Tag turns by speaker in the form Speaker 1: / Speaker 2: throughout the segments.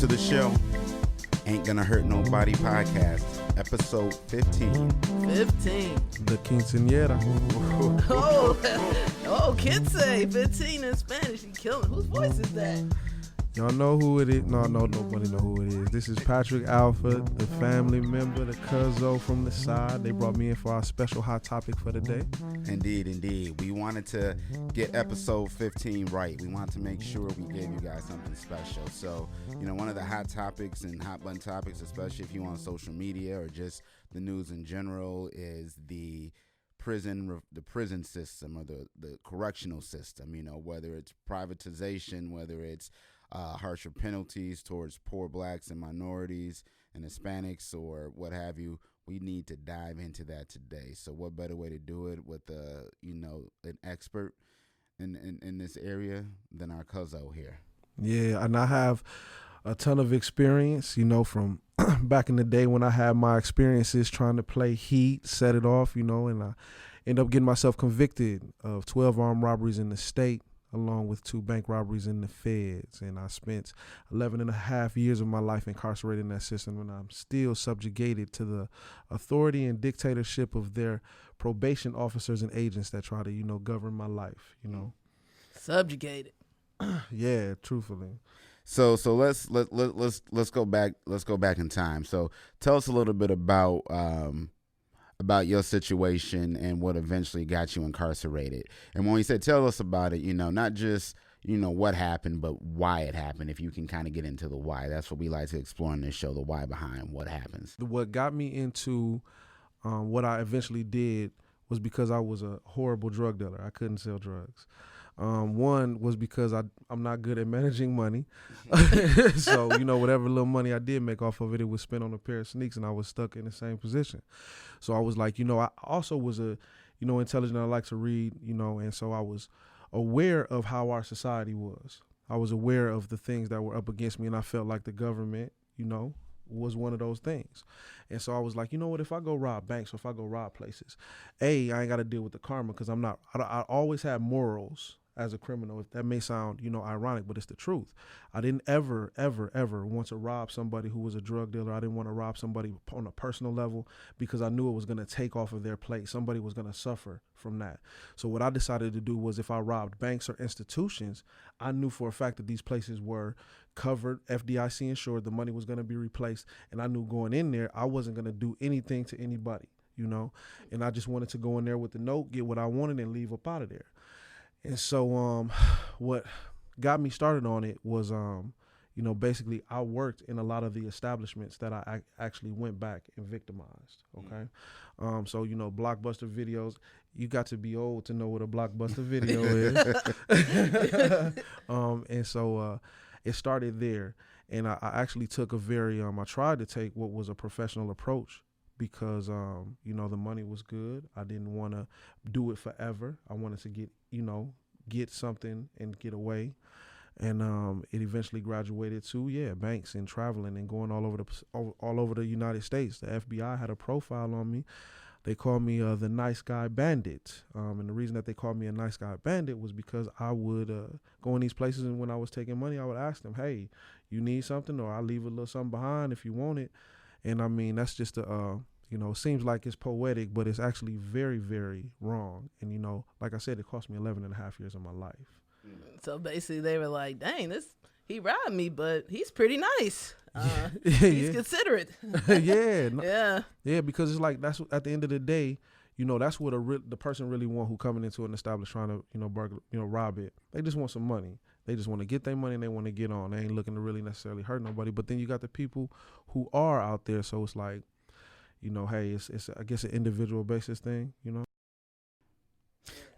Speaker 1: to the show. Ain't Gonna Hurt Nobody podcast, episode 15.
Speaker 2: 15.
Speaker 3: The quinceañera.
Speaker 2: Kids say 15 in Spanish. He killing. Whose voice is that?
Speaker 3: Y'all know who it is? No, nobody know who it is. This is Patrick Alford, the family member, the cuzzo from the side. They brought me in for our special hot topic for the day.
Speaker 1: Indeed. We wanted to get episode 15 right. We wanted to make sure we gave you guys something special. So, one of the hot topics and hot button topics, especially if you on social media or just the news in general, is the prison system or the correctional system, whether it's privatization, whether it's harsher penalties towards poor blacks and minorities and Hispanics or what have you. We need to dive into that today. So what better way to do it with an expert in this area than our cuzzo here? Yeah,
Speaker 3: and I have a ton of experience, from back in the day when I had my experiences trying to play heat, set it off, and I ended up getting myself convicted of 12 armed robberies in the state, along with 2 bank robberies in the feds. And I spent 11 and a half years of my life incarcerated in that system, and I'm still subjugated to the authority and dictatorship of their probation officers and agents that try to, govern my life,
Speaker 2: Subjugated.
Speaker 3: Yeah, truthfully.
Speaker 1: So let's go back in time. So tell us a little bit about your situation and what eventually got you incarcerated. And when we said tell us about it, not just, what happened, but why it happened. If you can kind of get into the why. That's what we like to explore in this show, the why behind what happens.
Speaker 3: What got me into what I eventually did was because I was a horrible drug dealer. I couldn't sell drugs. One was because I'm not good at managing money. So, whatever little money I did make off of it, it was spent on a pair of sneaks, and I was stuck in the same position. So I was like, I also was intelligent. I like to read, and so I was aware of how our society was. I was aware of the things that were up against me, and I felt like the government, was one of those things. And so I was like, what, if I go rob banks or if I go rob places, I ain't got to deal with the karma because I always had morals as a criminal. If that may sound, ironic, but it's the truth. I didn't ever want to rob somebody who was a drug dealer. I didn't want to rob somebody on a personal level because I knew it was going to take off of their plate. Somebody was going to suffer from that. So what I decided to do was if I robbed banks or institutions, I knew for a fact that these places were covered, FDIC insured, the money was going to be replaced. And I knew going in there, I wasn't going to do anything to anybody, and I just wanted to go in there with the note, get what I wanted and leave up out of there. And so what got me started on it was, basically I worked in a lot of the establishments that I actually went back and victimized, okay? So, Blockbuster videos, you got to be old to know what a Blockbuster video is. And so it started there. And I actually took I tried to take what was a professional approach because, the money was good. I didn't want to do it forever. I wanted to get something and get away. And it eventually graduated to, banks and traveling and going all over the United States. The FBI had a profile on me. They called me the nice guy bandit. And the reason that they called me a nice guy bandit was because I would go in these places, and when I was taking money, I would ask them, hey, you need something, or I'll leave a little something behind if you want it. And I mean, that's just it seems like it's poetic, but it's actually very, very wrong. And, like I said, it cost me 11 and a half years of my life.
Speaker 2: So basically they were like, dang, he robbed me, but he's pretty nice. He's considerate.
Speaker 3: Yeah, because it's like, that's at the end of the day, that's what the person really want who coming into an establishment trying to, burgle, rob it. They just want some money. They just want to get their money and they want to get on. They ain't looking to really necessarily hurt nobody. But then you got the people who are out there. So it's like, hey, it's I guess an individual basis thing,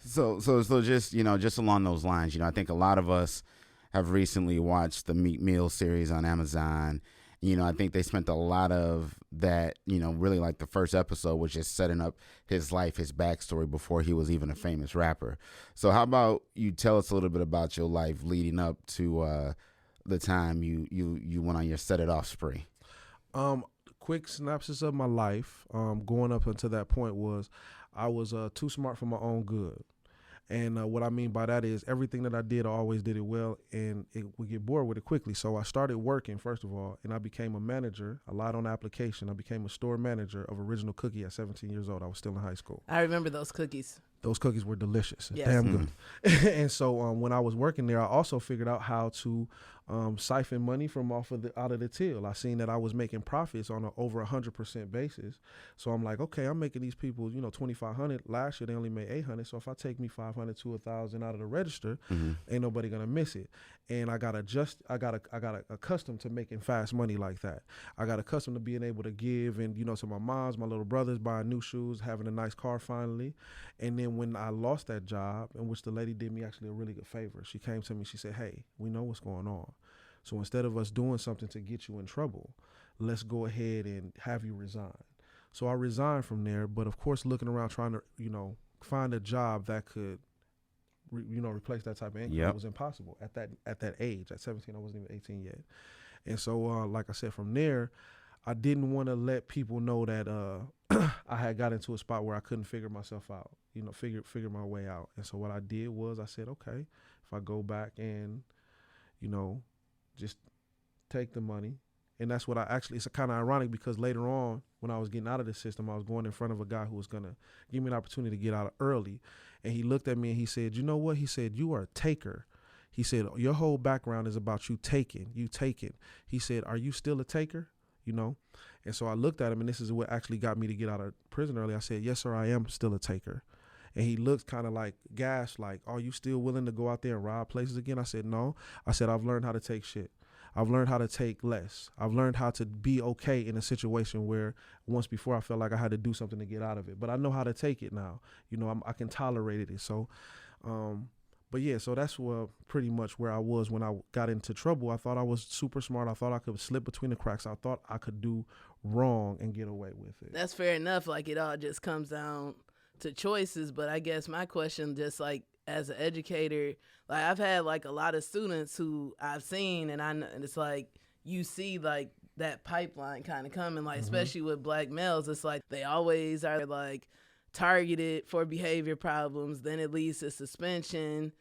Speaker 1: So just, just along those lines, I think a lot of us have recently watched the Meat Meal series on Amazon. I think they spent a lot of that, really like the first episode was just setting up his life, his backstory before he was even a famous rapper. So how about you tell us a little bit about your life leading up to the time you went on your set it off spree?
Speaker 3: Quick synopsis of my life going up until that point was I was too smart for my own good. And what I mean by that is everything that I did, I always did it well, and it would get bored with it quickly. So I started working, first of all, and I became a manager. I lied on the application. I became a store manager of Original Cookie at 17 years old. I was still in high school.
Speaker 2: I remember those cookies.
Speaker 3: Those cookies were delicious.
Speaker 2: Yes.
Speaker 3: Damn good. And so when I was working there, I also figured out how to siphon money from out of the till. I seen that I was making profits on an over 100% basis. So I'm like, okay, I'm making these people, $2,500. Last year they only made $800. So if I take me $500 to $1,000 out of the register, ain't nobody gonna miss it. And I got accustomed to making fast money like that. I got accustomed to being able to give, and to my moms, my little brothers, buying new shoes, having a nice car finally. And then when I lost that job, in which the lady did me actually a really good favor, she came to me, she said, hey, we know what's going on. So instead of us doing something to get you in trouble, let's go ahead and have you resign. So I resigned from there, but of course looking around trying to, find a job that could, replace that type of income was impossible at that age. At 17, I wasn't even 18 yet. And so, like I said, from there, I didn't want to let people know that I had got into a spot where I couldn't figure myself out, figure my way out. And so what I did was I said, okay, if I go back and, just take the money. And that's what it's kind of ironic because later on, when I was getting out of the system, I was going in front of a guy who was going to give me an opportunity to get out early. And he looked at me and he said, you know what? He said, you are a taker. He said, your whole background is about you taking. He said, are you still a taker? And so I looked at him, and this is what actually got me to get out of prison early. I said, yes, sir, I am still a taker. And he looked kind of like gassed, like, are you still willing to go out there and rob places again? I said, no. I said, I've learned how to take shit. I've learned how to take less. I've learned how to be okay in a situation where once before I felt like I had to do something to get out of it. But I know how to take it now. I can tolerate it. So, but yeah, so that's pretty much where I was when I got into trouble. I thought I was super smart. I thought I could slip between the cracks. I thought I could do wrong and get away with it.
Speaker 2: That's fair enough. Like, it all just comes down to choices. But I guess my question, just like as an educator, like I've had like a lot of students who I've seen, and it's like you see like that pipeline kind of coming, like especially with black males, it's like they always are like targeted for behavior problems, then it leads to suspension,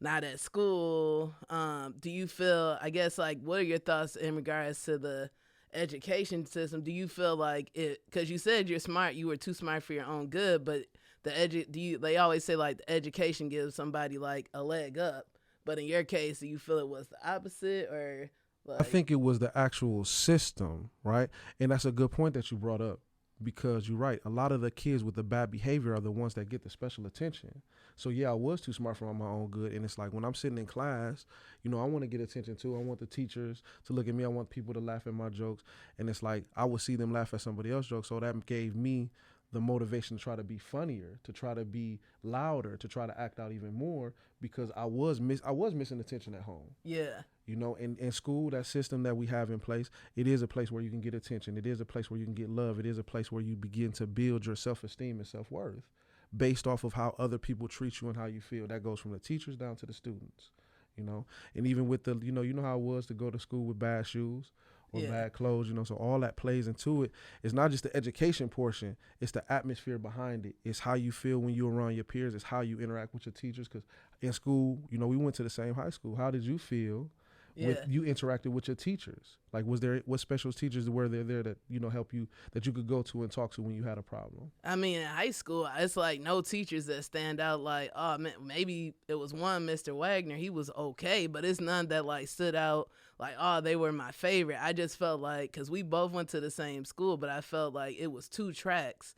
Speaker 2: not at school. Do you feel, I guess, like, what are your thoughts in regards to the education system? Do you feel like it, because you said you're smart, you were too smart for your own good, but they always say like the education gives somebody like a leg up, but in your case, do you feel it was the opposite, or like?
Speaker 3: I think it was the actual system, right? And that's a good point that you brought up, because you're right. A lot of the kids with the bad behavior are the ones that get the special attention. So yeah, I was too smart for my own good. And it's like when I'm sitting in class, I want to get attention too. I want the teachers to look at me. I want people to laugh at my jokes. And it's like I would see them laugh at somebody else's jokes. So that gave me the motivation to try to be funnier, to try to be louder, to try to act out even more, because I was missing attention at home.
Speaker 2: Yeah.
Speaker 3: In school, that system that we have in place, it is a place where you can get attention. It is a place where you can get love. It is a place where you begin to build your self-esteem and self-worth based off of how other people treat you and how you feel. That goes from the teachers down to the students, and even with the, how it was to go to school with bad shoes or bad clothes, so all that plays into it. It's not just the education portion, it's the atmosphere behind it. It's how you feel when you're around your peers. It's how you interact with your teachers, because in school, we went to the same high school. How did you feel when you interacted with your teachers? Like, what special teachers were there that, help you, that you could go to and talk to when you had a problem?
Speaker 2: I mean, in high school, it's like no teachers that stand out like, oh, man, maybe it was one, Mr. Wagner, he was okay, but it's none that like stood out like, oh, they were my favorite. I just felt like, because we both went to the same school, but I felt like it was two tracks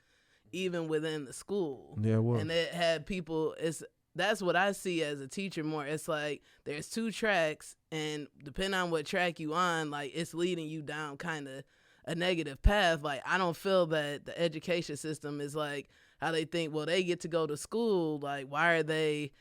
Speaker 2: even within the school.
Speaker 3: Yeah, it was.
Speaker 2: And it had people, that's what I see as a teacher more. It's like there's two tracks, and depending on what track you on, like it's leading you down kind of a negative path. Like I don't feel that the education system is like how they think, well, they get to go to school. Like, why are they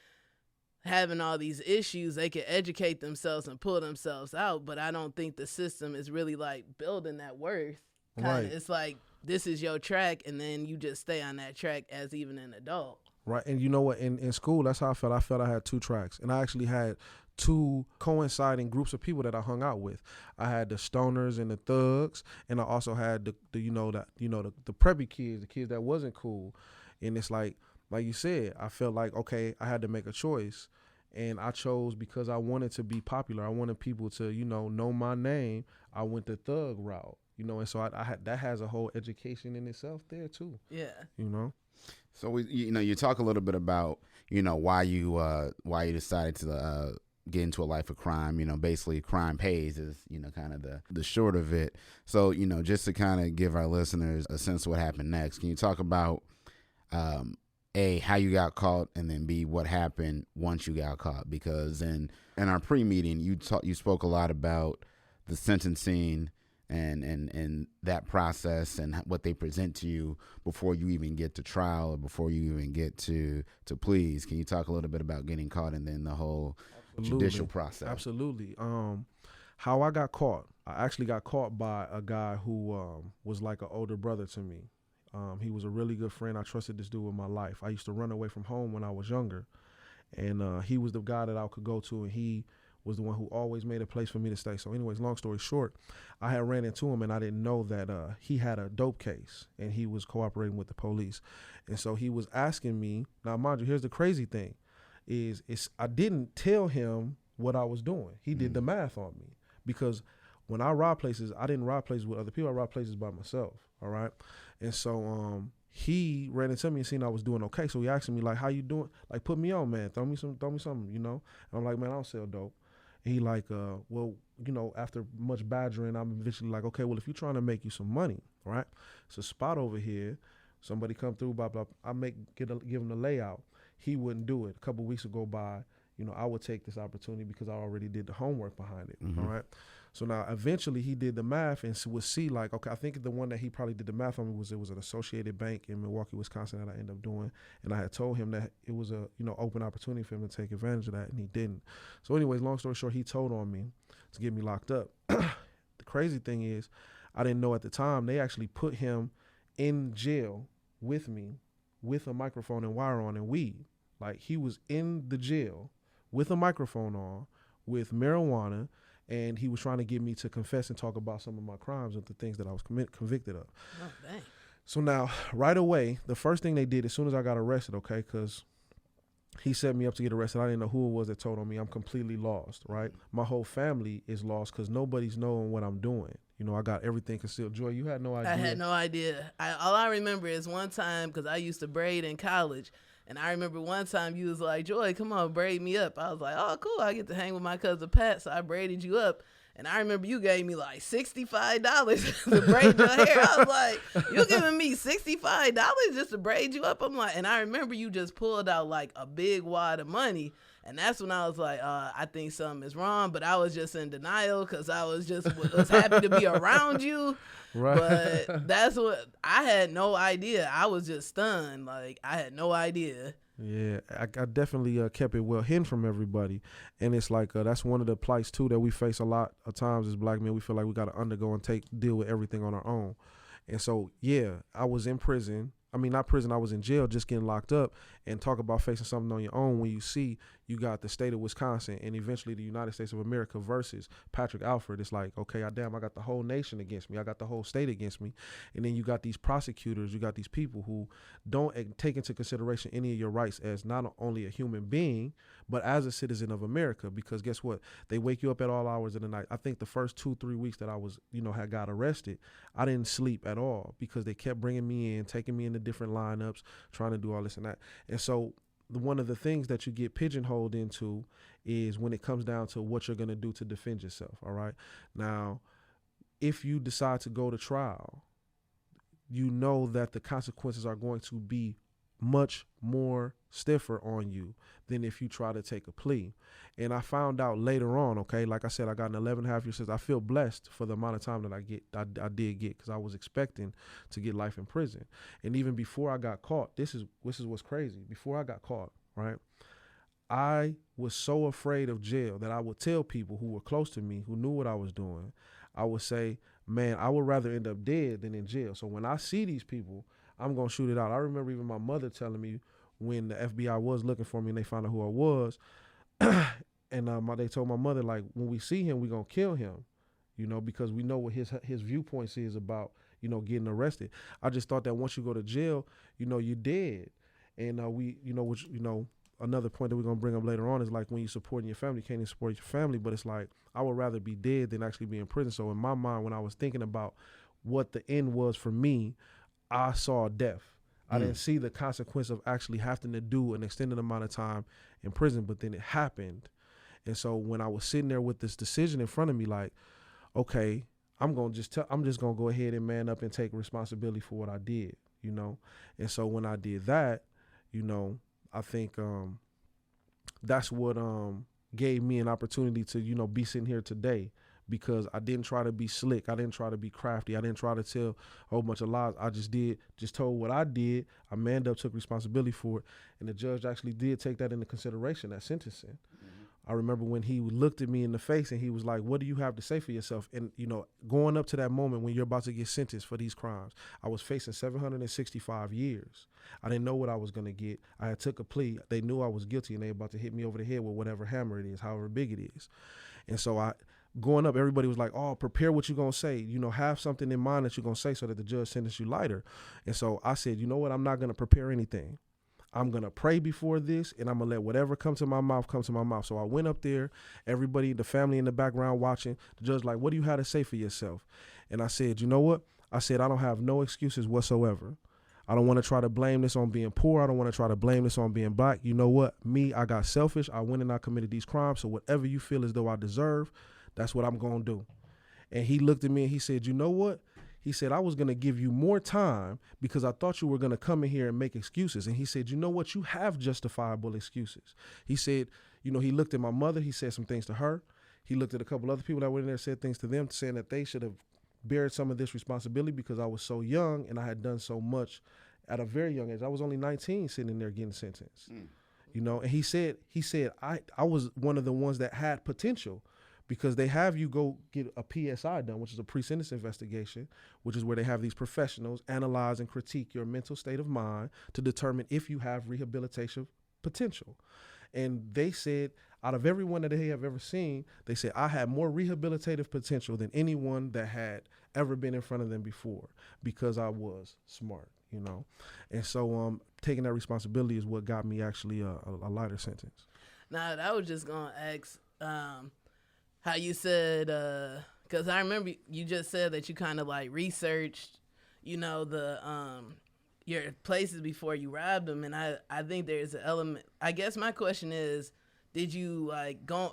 Speaker 2: having all these issues? They can educate themselves and pull themselves out. But I don't think the system is really like building that worth.
Speaker 3: Right.
Speaker 2: It's like, this is your track, and then you just stay on that track as even an adult.
Speaker 3: Right. And you know what? In school, that's how I felt. I felt I had two tracks, and I actually had two coinciding groups of people that I hung out with. I had the stoners and the thugs, and I also had the preppy kids, the kids that wasn't cool. And it's like like you said, I felt like, okay, I had to make a choice. And I chose because I wanted to be popular. I wanted people to, know my name. I went the thug route, and so I had, that has a whole education in itself there too.
Speaker 2: Yeah.
Speaker 3: So
Speaker 1: you talk a little bit about, why you decided to get into a life of crime. Basically crime pays is, kind of the short of it. So, just to kind of give our listeners a sense of what happened next, can you talk about, A, how you got caught, and then B, what happened once you got caught? Because in our pre-meeting, you spoke a lot about the sentencing and that process and what they present to you before you even get to trial or before you even get to pleas. Can you talk a little bit about getting caught and then the whole judicial process?
Speaker 3: Absolutely. How I got caught, I actually got caught by a guy who was like an older brother to me. He was a really good friend. I trusted this dude with my life. I used to run away from home when I was younger, and he was the guy that I could go to, and he was the one who always made a place for me to stay. So anyways, long story short, I had ran into him, and I didn't know that he had a dope case, and he was cooperating with the police. And so he was asking me, now mind you, here's the crazy thing, is I didn't tell him what I was doing. He did the math on me, because when I rob places, I didn't rob places with other people. I robbed places by myself, all right? And so he ran into me and seen I was doing okay. So he asked me, like, how you doing? Like, put me on, man. Throw me something, And I'm like, man, I don't sell dope. And he like, well, after much badgering, I'm eventually like, okay, well, if you're trying to make you some money, right? It's a spot over here. Somebody come through, blah, blah. I give him the layout. He wouldn't do it. A couple of weeks would go by. I would take this opportunity because I already did the homework behind it, all right? So now eventually he did the math and would see like, okay, I think the one that he probably did the math on me was an Associated Bank in Milwaukee, Wisconsin that I ended up doing. And I had told him that it was a, open opportunity for him to take advantage of that, and he didn't. So anyways, long story short, he told on me to get me locked up. The crazy thing is, I didn't know at the time, they actually put him in jail with me with a microphone and wire on and weed. Like, he was in the jail with a microphone on with marijuana, and he was trying to get me to confess and talk about some of my crimes and the things that I was convicted of.
Speaker 2: Oh, dang.
Speaker 3: So now, right away, the first thing they did as soon as I got arrested, okay, because he set me up to get arrested. I didn't know who it was that told on me. I'm completely lost, right? My whole family is lost because nobody's knowing what I'm doing. I got everything concealed. Joy, you had no idea.
Speaker 2: I had no idea. All I remember is one time, because I used to braid in college, and I remember one time you was like, Joy, come on, braid me up. I was like, oh, cool. I get to hang with my cousin Pat, so I braided you up. And I remember you gave me like $65 to braid your hair. I was like, you giving me $65 just to braid you up? I'm like, and I remember you just pulled out like a big wad of money. And that's when I was like, I think something is wrong. But I was just in denial because I was happy to be around you.
Speaker 3: Right.
Speaker 2: But that's what, I had no idea. I was just stunned. Like, I had no idea.
Speaker 3: Yeah, I definitely kept it well hidden from everybody. And it's like, that's one of the plights too that we face a lot of times as black men. We feel like we got to undergo and deal with everything on our own. And so, yeah, I was in prison. I mean, not prison, I was in jail just getting locked up, and talk about facing something on your own when you see you got the state of Wisconsin and eventually the United States of America versus Patrick Alford. It's like, okay, I got the whole nation against me. I got the whole state against me. And then you got these prosecutors, you got these people who don't take into consideration any of your rights as not only a human being, but as a citizen of America. Because guess what? They wake you up at all hours of the night. I think the first 2-3 weeks that I was, had got arrested, I didn't sleep at all because they kept bringing me in, taking me into different lineups, trying to do all this and that. And so one of the things that you get pigeonholed into is when it comes down to what you're going to do to defend yourself. All right. Now, if you decide to go to trial, you know that the consequences are going to be much more stiffer on you than if you try to take a plea. And I found out later on, okay, like I said, I got an 11.5 year sentence. I feel blessed for the amount of time that I did get, because I was expecting to get life in prison. And even before I got caught, this is what's crazy. Before I got caught, right, I was so afraid of jail that I would tell people who were close to me, who knew what I was doing, I would say, man, I would rather end up dead than in jail. So when I see these people, I'm going to shoot it out. I remember even my mother telling me when the FBI was looking for me and they found out who I was, and they told my mother, like, when we see him, we're going to kill him, because we know what his viewpoints is about, getting arrested. I just thought that once you go to jail, you're dead. And we, which, another point that we're going to bring up later on is like when you're supporting your family, you can't even support your family, but it's like I would rather be dead than actually be in prison. So in my mind, when I was thinking about what the end was for me, I saw death. I didn't see the consequence of actually having to do an extended amount of time in prison, but then it happened. And so when I was sitting there with this decision in front of me, like, okay, I'm just gonna go ahead and man up and take responsibility for what I did, And so when I did that, I think that's what gave me an opportunity to, be sitting here today, because I didn't try to be slick. I didn't try to be crafty. I didn't try to tell a whole bunch of lies. I just told what I did. I manned up, took responsibility for it. And the judge actually did take that into consideration at sentencing. I remember when he looked at me in the face and he was like, what do you have to say for yourself? And, going up to that moment when you're about to get sentenced for these crimes, I was facing 765 years. I didn't know what I was going to get. I had took a plea. They knew I was guilty and they were about to hit me over the head with whatever hammer it is, however big it is. And so going up, everybody was like, oh, prepare what you're going to say. Have something in mind that you're going to say so that the judge sentences you lighter. And so I said, you know what? I'm not going to prepare anything. I'm going to pray before this, and I'm going to let whatever come to my mouth come to my mouth. So I went up there, everybody, the family in the background watching, the judge like, what do you have to say for yourself? And I said, you know what? I said, I don't have no excuses whatsoever. I don't want to try to blame this on being poor. I don't want to try to blame this on being black. You know what? Me, I got selfish. I went and I committed these crimes. So whatever you feel as though I deserve, that's what I'm going to do. And he looked at me and he said, you know what? He said, I was going to give you more time because I thought you were going to come in here and make excuses. And he said, you know what? You have justifiable excuses. He said, he looked at my mother. He said some things to her. He looked at a couple other people that went in there, said things to them, saying that they should have bared some of this responsibility because I was so young and I had done so much at a very young age. I was only 19 sitting in there getting sentenced, and he said, I was one of the ones that had potential. Because they have you go get a PSI done, which is a pre-sentence investigation, which is where they have these professionals analyze and critique your mental state of mind to determine if you have rehabilitation potential. And they said, out of everyone that they have ever seen, they said, I had more rehabilitative potential than anyone that had ever been in front of them before because I was smart, And so taking that responsibility is what got me actually a lighter sentence.
Speaker 2: Now, I was just going to ask... how you said, because I remember you just said that you kind of like researched, the your places before you robbed them, and I think there's an element. I guess my question is, did you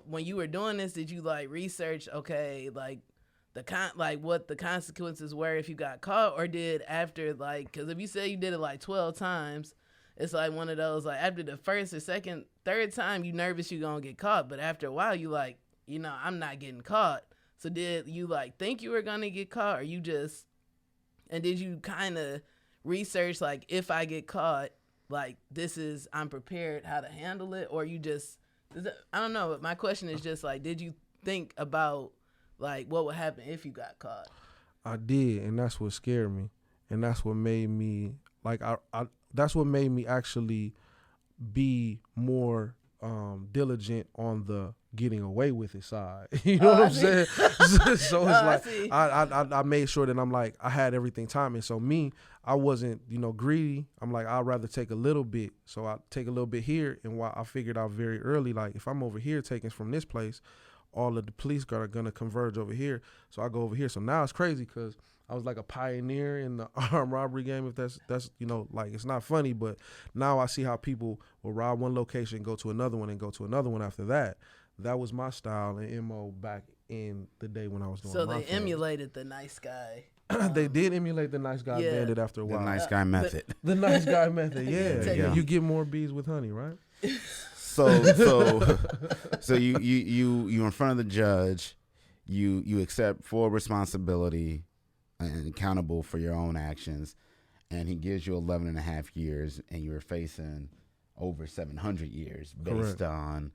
Speaker 2: when you were doing this? Did you research like what the consequences were if you got caught, or did after because if you say you did it 12 times, it's like one of those after the first or second, third time you nervous you gonna get caught, but after a while you I'm not getting caught. So did you think you were gonna get caught, or you just, and did you kind of research if I get caught, I'm prepared how to handle it, or you just, I don't know. But my question is just did you think about what would happen if you got caught?
Speaker 3: I did, and that's what scared me, and that's what made me that's what made me actually be more diligent on the getting away with it side. You know what I'm saying? So it's I made sure that I had everything timing. So I wasn't, greedy. I'm I'd rather take a little bit. So I take a little bit here, and while I figured out very early, if I'm over here taking from this place, all of the police are gonna converge over here. So I go over here. So now it's crazy because I was like a pioneer in the armed robbery game. If that's it's not funny, but now I see how people will rob one location, go to another one, and go to another one after that. That was my style and MO back in the day when I was doing.
Speaker 2: So they emulated the nice guy.
Speaker 3: They did emulate the nice guy bandit after a while.
Speaker 1: The nice guy method.
Speaker 3: The nice guy method. Yeah. You get more bees with honey, right?
Speaker 1: So you in front of the judge, you accept full responsibility and accountable for your own actions, and he gives you 11 and a half years, and you're facing over 700 years based on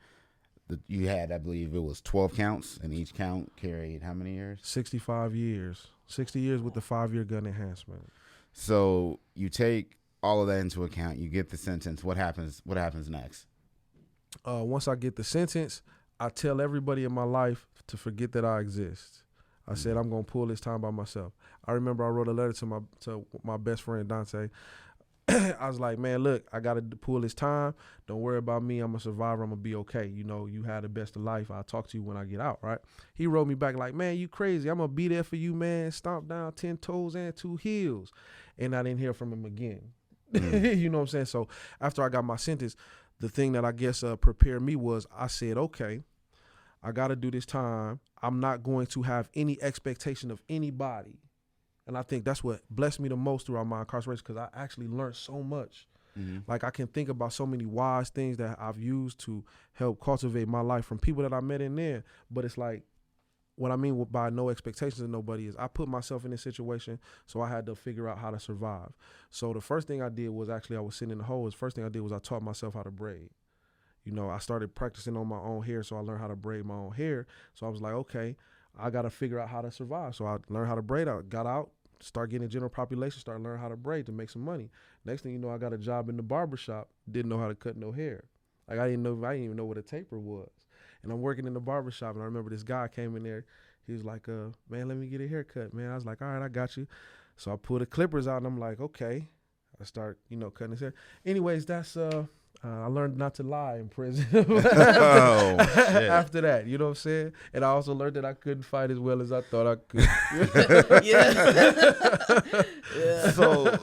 Speaker 1: you had, I believe it was 12 counts, and each count carried how many years?
Speaker 3: 65 years. 60 years with the 5-year gun enhancement.
Speaker 1: So you take all of that into account, you get the sentence. What happens next?
Speaker 3: Once I get the sentence, I tell everybody in my life to forget that I exist. I said I'm gonna pull this time by myself. I remember I wrote a letter to my best friend Dante. I was like, man, look, I got to pull this time. Don't worry about me. I'm a survivor. I'm going to be okay. You know, you had the best of life. I'll talk to you when I get out, right? He wrote me back like, man, you crazy. I'm going to be there for you, man. Stomp down 10 toes and 2 heels. And I didn't hear from him again. You know what I'm saying? So after I got my sentence, the thing that I guess prepared me was I said, okay, I got to do this time. I'm not going to have any expectation of anybody. And I think that's what blessed me the most throughout my incarceration, because I actually learned so much. Like I can think about so many wise things that I've used to help cultivate my life from people that I met in there. But it's like, what I mean by no expectations of nobody is I put myself in this situation, so I had to figure out how to survive. So the first thing I did was I was sitting in the hole. The first thing I did was I taught myself how to braid. You know, I started practicing on my own hair, so I learned how to braid my own hair. So I was like, okay, I got to figure out how to survive. So I learned how to braid. I got out, start getting general population, start learning how to braid to make some money. Next thing you know, I got a job in the barber shop, didn't know how to cut no hair. Like I didn't even know what a taper was. And I'm working in the barber shop, and I remember this guy came in there. He was like, man, let me get a haircut, man. I was like, all right, I got you. So I pulled the clippers out, and I'm like, okay. I start, cutting his hair. Anyways, that's I learned not to lie in prison after that, you know what I'm saying? And I also learned that I couldn't fight as well as I thought I could.
Speaker 2: Yeah.
Speaker 1: So,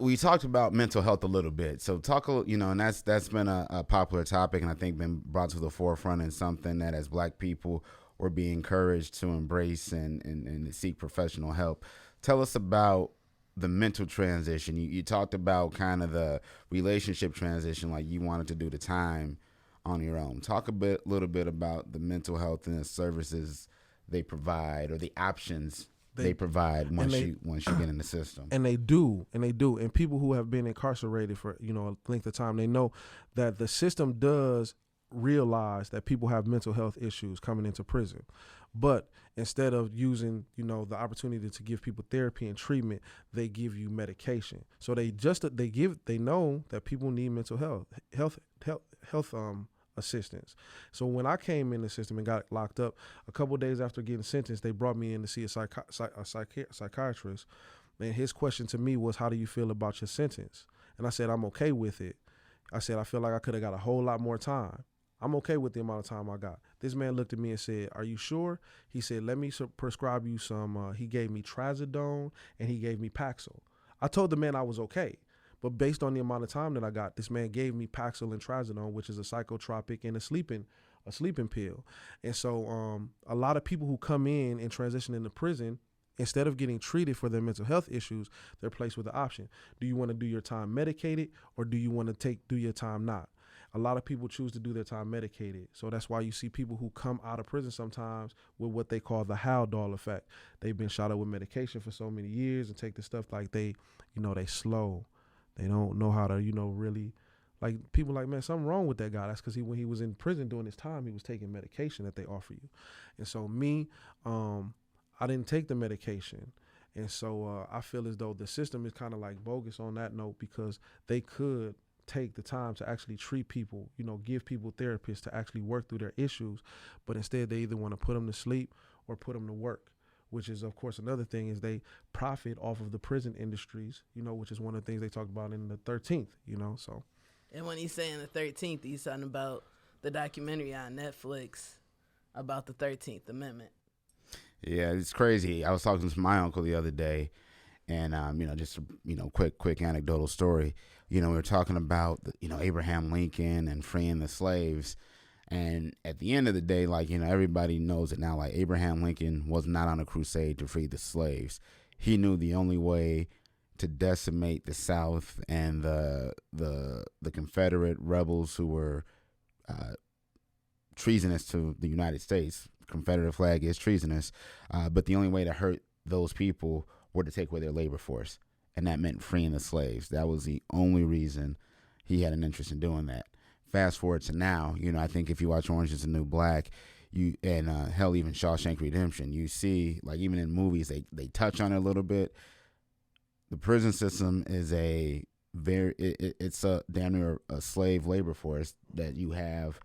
Speaker 1: we talked about mental health a little bit. So and that's been a popular topic, and I think been brought to the forefront, and something that as Black people we're being encouraged to embrace and seek professional help. Tell us about the mental transition. You talked about kind of the relationship transition, like you wanted to do the time on your own. Talk little bit about the mental health and the services they provide, or the options they provide once you get in the system.
Speaker 3: And they do. And people who have been incarcerated for a length of time, they know that the system does realize that people have mental health issues coming into prison. But instead of using, the opportunity to give people therapy and treatment, they give you medication. So they know that people need mental health assistance. So when I came in the system and got locked up, a couple of days after getting sentenced, they brought me in to see a psychiatrist. And his question to me was, how do you feel about your sentence? And I said, I'm okay with it. I said, I feel like I could have got a whole lot more time. I'm okay with the amount of time I got. This man looked at me and said, are you sure? He said, let me prescribe you some. He gave me trazodone and he gave me Paxil. I told the man I was okay. But based on the amount of time that I got, this man gave me Paxil and trazodone, which is a psychotropic and a sleeping pill. And so a lot of people who come in and transition into prison, instead of getting treated for their mental health issues, they're placed with the option. Do you want to do your time medicated, or do you want to do your time not? A lot of people choose to do their time medicated. So that's why you see people who come out of prison sometimes with what they call the Haldol effect. They've been shot up with medication for so many years and take the stuff like they slow. They don't know how to, really, like people like, man, something wrong with that guy. That's because when he was in prison during his time, he was taking medication that they offer you. And so me, I didn't take the medication. And so I feel as though the system is kind of like bogus on that note, because they could take the time to actually treat people, give people therapists to actually work through their issues. But instead, they either want to put them to sleep or put them to work, which is, of course, another thing is they profit off of the prison industries, which is one of the things they talked about in the 13th, so.
Speaker 2: And when he's saying the 13th, he's talking about the documentary on Netflix about the 13th Amendment.
Speaker 1: Yeah, it's crazy. I was talking to my uncle the other day, and just a quick anecdotal story. We were talking about Abraham Lincoln and freeing the slaves, and at the end of the day, everybody knows it now. Like, Abraham Lincoln was not on a crusade to free the slaves. He knew the only way to decimate the South and the Confederate rebels who were treasonous to the United States. Confederate flag is treasonous, but the only way to hurt those people were to take away their labor force, and that meant freeing the slaves. That was the only reason he had an interest in doing that. Fast forward to now, I think if you watch Orange is the New Black, hell, even Shawshank Redemption, you see, like, even in movies, they touch on it a little bit. The prison system is it's a damn near a slave labor force that you have,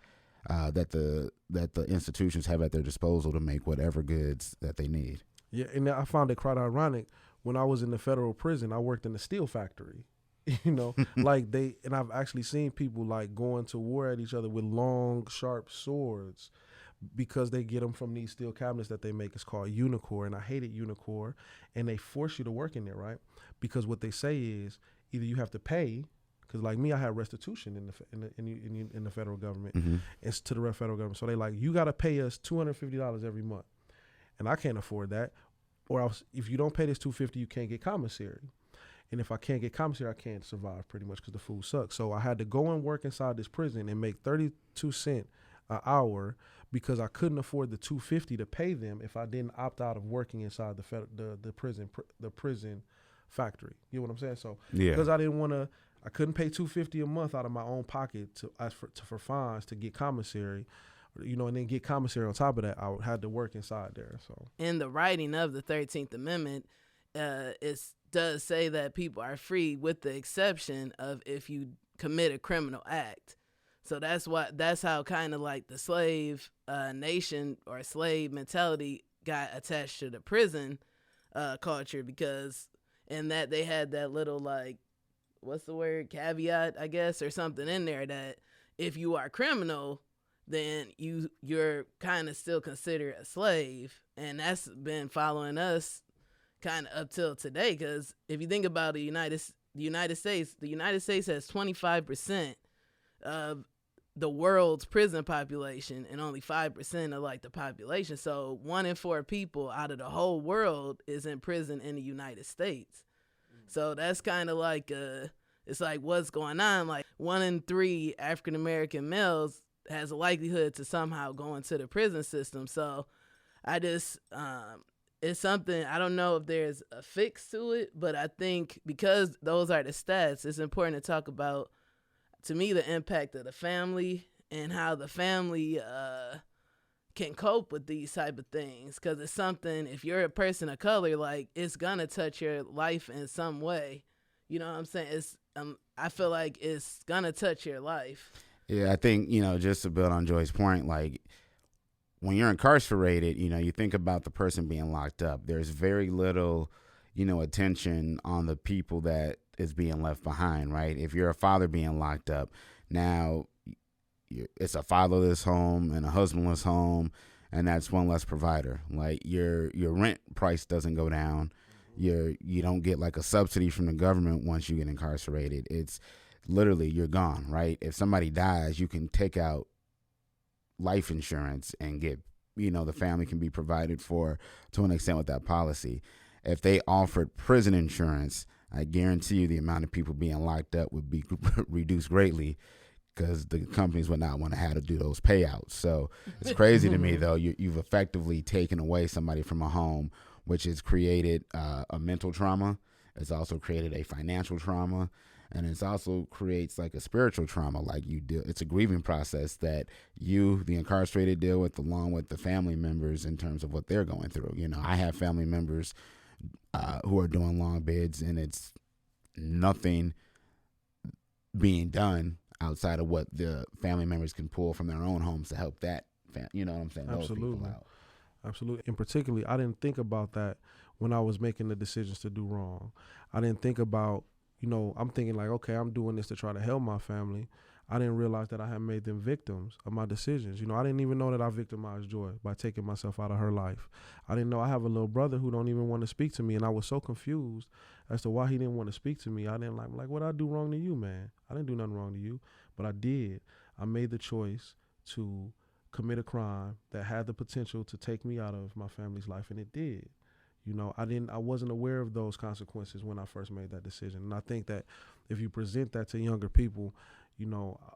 Speaker 1: that the institutions have at their disposal to make whatever goods that they need.
Speaker 3: Yeah, and I found it quite ironic. When I was in the federal prison, I worked in a steel factory. You know, like and I've actually seen people like going to war at each other with long, sharp swords because they get them from these steel cabinets that they make. It's called Unicore, and I hated Unicore, and they force you to work in there, right? Because what they say is either you have to pay, because like me, I had restitution in the federal government.
Speaker 1: Mm-hmm.
Speaker 3: It's to the federal government, so they like, you got to pay us $250 every month, and I can't afford that. Or else, if you don't pay this $250, you can't get commissary. And if I can't get commissary, I can't survive pretty much because the food sucks. So I had to go and work inside this prison and make 32 cents an hour because I couldn't afford the $250 to pay them if I didn't opt out of working inside the prison factory. You know what I'm saying? So because I couldn't pay $250 a month out of my own pocket to ask for fines to get commissary. You know, and then get commissary on top of that, I had to work inside there. So
Speaker 2: in the writing of the 13th Amendment, it does say that people are free with the exception of if you commit a criminal act. So that's how kind of like the slave nation or slave mentality got attached to the prison culture, because in that they had that little like, what's the word, caveat, I guess, or something in there that if you are criminal, then you're kind of still considered a slave. And that's been following us kind of up till today, because if you think about the United States has 25% of the world's prison population and only 5% of like the population. So 1 in 4 people out of the whole world is in prison in the United States. So that's kind of like it's like what's going on. Like 1 in 3 African American males has a likelihood to somehow go into the prison system. So I just it's something, I don't know if there's a fix to it, but I think because those are the stats, it's important to talk about, to me, the impact of the family and how the family can cope with these type of things. Because it's something, if you're a person of color, like, it's going to touch your life in some way. You know what I'm saying? It's I feel like it's going to touch your life.
Speaker 1: Yeah, I think, just to build on Joy's point, like, when you're incarcerated, you think about the person being locked up. There's very little, attention on the people that is being left behind, right? If you're a father being locked up, now it's a fatherless home and a husbandless home, and that's one less provider. Like your rent price doesn't go down. You don't get like a subsidy from the government once you get incarcerated. It's literally you're gone, right? If somebody dies, you can take out life insurance and get, the family can be provided for to an extent with that policy. If they offered prison insurance, I guarantee you the amount of people being locked up would be reduced greatly, because the companies would not want to have to do those payouts. So it's crazy to me, though. You've effectively taken away somebody from a home, which has created a mental trauma. It's also created a financial trauma. And it also creates like a spiritual trauma. Like it's a grieving process that you, the incarcerated, deal with along with the family members in terms of what they're going through. I have family members who are doing long bids, and it's nothing being done outside of what the family members can pull from their own homes to help that. You know what I'm saying?
Speaker 3: Absolutely.
Speaker 1: Those people out.
Speaker 3: Absolutely. And particularly, I didn't think about that when I was making the decisions to do wrong. I didn't think about, I'm thinking like, okay, I'm doing this to try to help my family. I didn't realize that I had made them victims of my decisions. I didn't even know that I victimized Joy by taking myself out of her life. I didn't know I have a little brother who don't even want to speak to me, and I was so confused as to why he didn't want to speak to me. I didn't like, what did I do wrong to you, man? I didn't do nothing wrong to you, but I did. I made the choice to commit a crime that had the potential to take me out of my family's life, and it did. I wasn't aware of those consequences when I first made that decision. And I think that if you present that to younger people,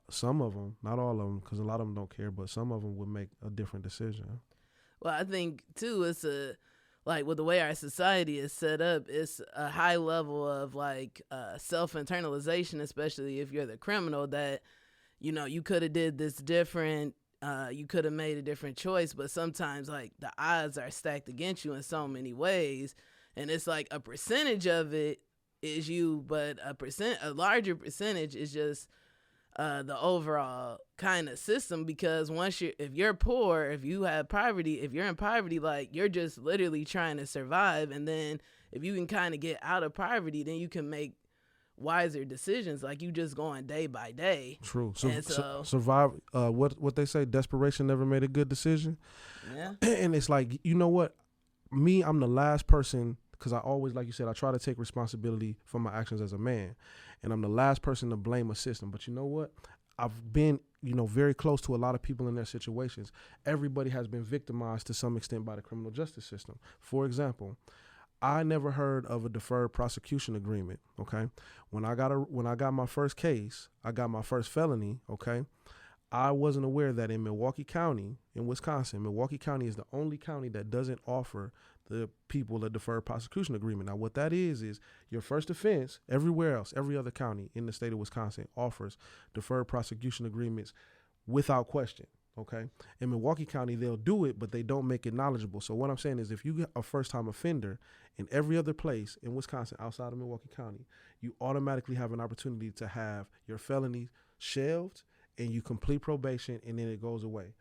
Speaker 3: some of them, not all of them, because a lot of them don't care, but some of them would make a different decision.
Speaker 2: Well, I think too, it's like with the way our society is set up, it's a high level of like self-internalization, especially if you're the criminal, that, you could have did this different. You could have made a different choice, but sometimes like the odds are stacked against you in so many ways, and it's like a percentage of it is you, but a larger percentage is just the overall kind of system. Because if you're poor, if you have poverty, if you're in poverty, like you're just literally trying to survive, and then if you can kind of get out of poverty, then you can make wiser decisions. Like, you just going day by day.
Speaker 3: True.
Speaker 2: And so
Speaker 3: Survive. What they say? Desperation never made a good decision.
Speaker 2: yeah.
Speaker 3: And it's like, you know what? I'm the last person, because I always, like you said, I try to take responsibility for my actions as a man, and I'm the last person to blame a system. But you know what? I've been, very close to a lot of people in their situations. Everybody has been victimized to some extent by the criminal justice system. For example, I never heard of a deferred prosecution agreement. Okay, when I got my first case, I got my first felony. Okay, I wasn't aware that in Milwaukee County, in Wisconsin, Milwaukee County is the only county that doesn't offer the people a deferred prosecution agreement. Now, what that is your first offense. Everywhere else, every other county in the state of Wisconsin offers deferred prosecution agreements without question. Okay, in Milwaukee County, they'll do it, but they don't make it knowledgeable. So what I'm saying is, if you get a first-time offender in every other place in Wisconsin outside of Milwaukee County, you automatically have an opportunity to have your felony shelved, and you complete probation, and then it goes away.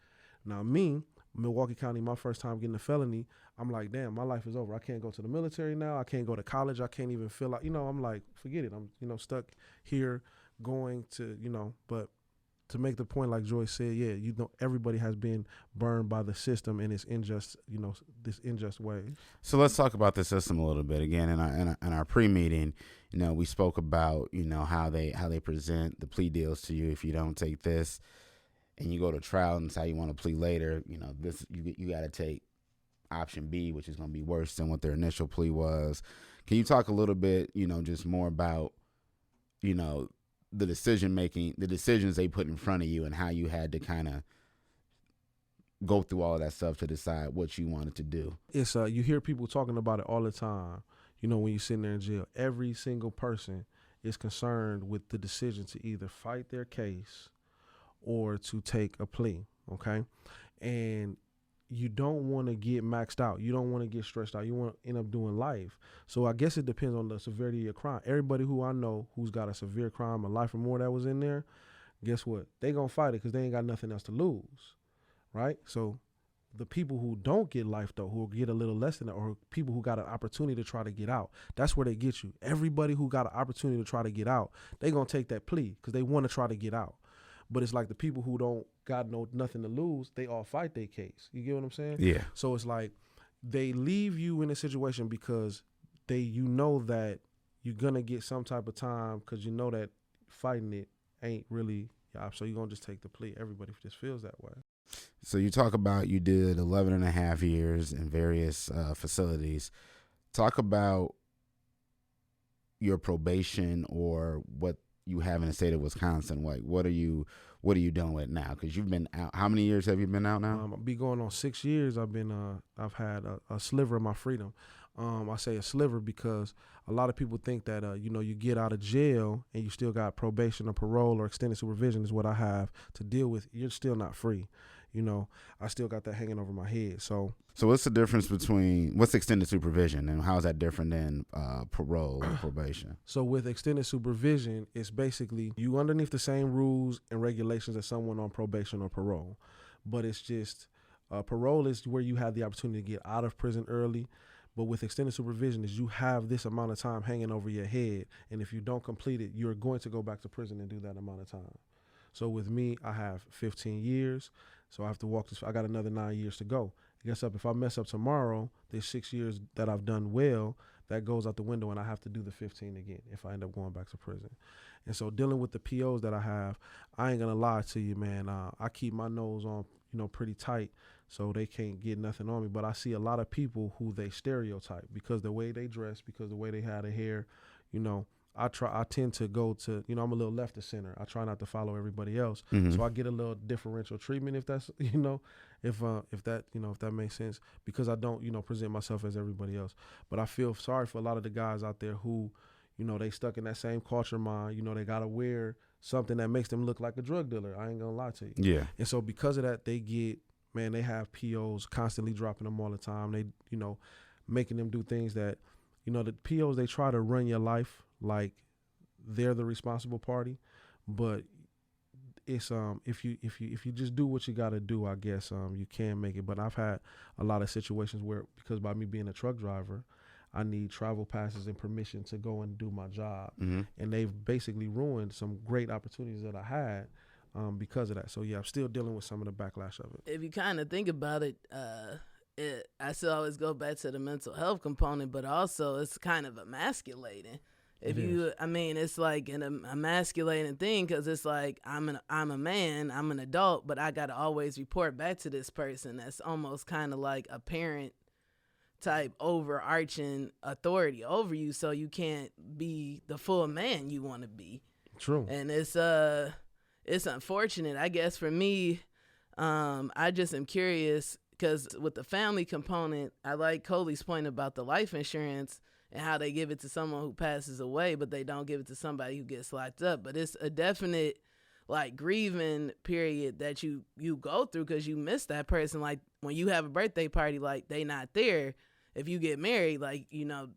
Speaker 3: Now, Milwaukee County, my first time getting a felony, I'm like, damn, my life is over. I can't go to the military now. I can't go to college. I can't even feel like, I'm like, forget it. I'm, stuck here going to, but to make the point, like Joyce said, yeah, everybody has been burned by the system in its unjust, this unjust way.
Speaker 1: So let's talk about the system a little bit. Again, in our pre-meeting, we spoke about, how they present the plea deals to you. If you don't take this and you go to trial and decide you want to plea later, this you got to take option B, which is going to be worse than what their initial plea was. Can you talk a little bit, just more about, the decisions they put in front of you and how you had to kind of go through all of that stuff to decide what you wanted to do?
Speaker 3: It's you hear people talking about it all the time. When you're sitting there in jail, every single person is concerned with the decision to either fight their case or to take a plea. Okay, and you don't want to get maxed out. You don't want to get stressed out. You want to end up doing life. So I guess it depends on the severity of your crime. Everybody who I know who's got a severe crime, a life or more that was in there, guess what? They gonna fight it because they ain't got nothing else to lose, right? So the people who don't get life, though, who get a little less than that, or people who got an opportunity to try to get out, that's where they get you. Everybody who got an opportunity to try to get out, they gonna take that plea because they want to try to get out. But it's like the people who don't got nothing to lose, they all fight their case. You get what I'm saying?
Speaker 1: Yeah.
Speaker 3: So it's like they leave you in a situation because that you're gonna get some type of time because that fighting it ain't really. So you're gonna just take the plea. Everybody just feels that way.
Speaker 1: So you talk about you did 11 and a half years in various facilities. Talk about your probation or what you have in the state of Wisconsin. Like, what are you dealing with now? Because you've been out. How many years have you been out now?
Speaker 3: I'll be going on 6 years. I've had a sliver of my freedom. I say a sliver because a lot of people think that you get out of jail and you still got probation or parole or extended supervision is what I have to deal with. You're still not free. I still got that hanging over my head. So
Speaker 1: what's the difference between what's extended supervision and how is that different than parole or probation?
Speaker 3: So with extended supervision, it's basically you underneath the same rules and regulations as someone on probation or parole, but it's just parole is where you have the opportunity to get out of prison early. But with extended supervision is you have this amount of time hanging over your head, and if you don't complete it, you're going to go back to prison and do that amount of time. So with me, I have 15 years, so I have to walk this. I got another 9 years to go. If I mess up tomorrow, there's 6 years that I've done well, that goes out the window, and I have to do the 15 again if I end up going back to prison. And so dealing with the POs that I have, I ain't gonna lie to you, man. I keep my nose on, pretty tight, so they can't get nothing on me. But I see a lot of people who they stereotype because the way they dress, because the way they had their hair, I tend to go to, I'm a little left of center. I try not to follow everybody else. Mm-hmm. So I get a little differential treatment if that's, if that makes sense, because I don't, present myself as everybody else. But I feel sorry for a lot of the guys out there who, they stuck in that same culture mind. They got to wear something that makes them look like a drug dealer. I ain't gonna lie to you.
Speaker 1: Yeah.
Speaker 3: And so because of that, they have POs constantly dropping them all the time. They, making them do things that, the POs, they try to run your life like they're the responsible party, but it's if you just do what you got to do, I guess you can make it. But I've had a lot of situations where, because by me being a truck driver, I need travel passes and permission to go and do my job. And they've basically ruined some great opportunities that I had because of that. So yeah, I'm still dealing with some of the backlash of it.
Speaker 2: If you kind of think about it, I still always go back to the mental health component, but also it's kind of emasculating. It's like an emasculating thing, because it's like I'm a man, I'm an adult, but I gotta always report back to this person. That's almost kind of like a parent type overarching authority over you, so you can't be the full man you want to be.
Speaker 3: True.
Speaker 2: And it's unfortunate, I guess, for me. I just am curious, because with the family component, I like Coley's point about the life insurance and how they give it to someone who passes away, but they don't give it to somebody who gets locked up. But it's a definite like grieving period that you go through, because you miss that person. Like when you have a birthday party, like they not there. If you get married, like, you know,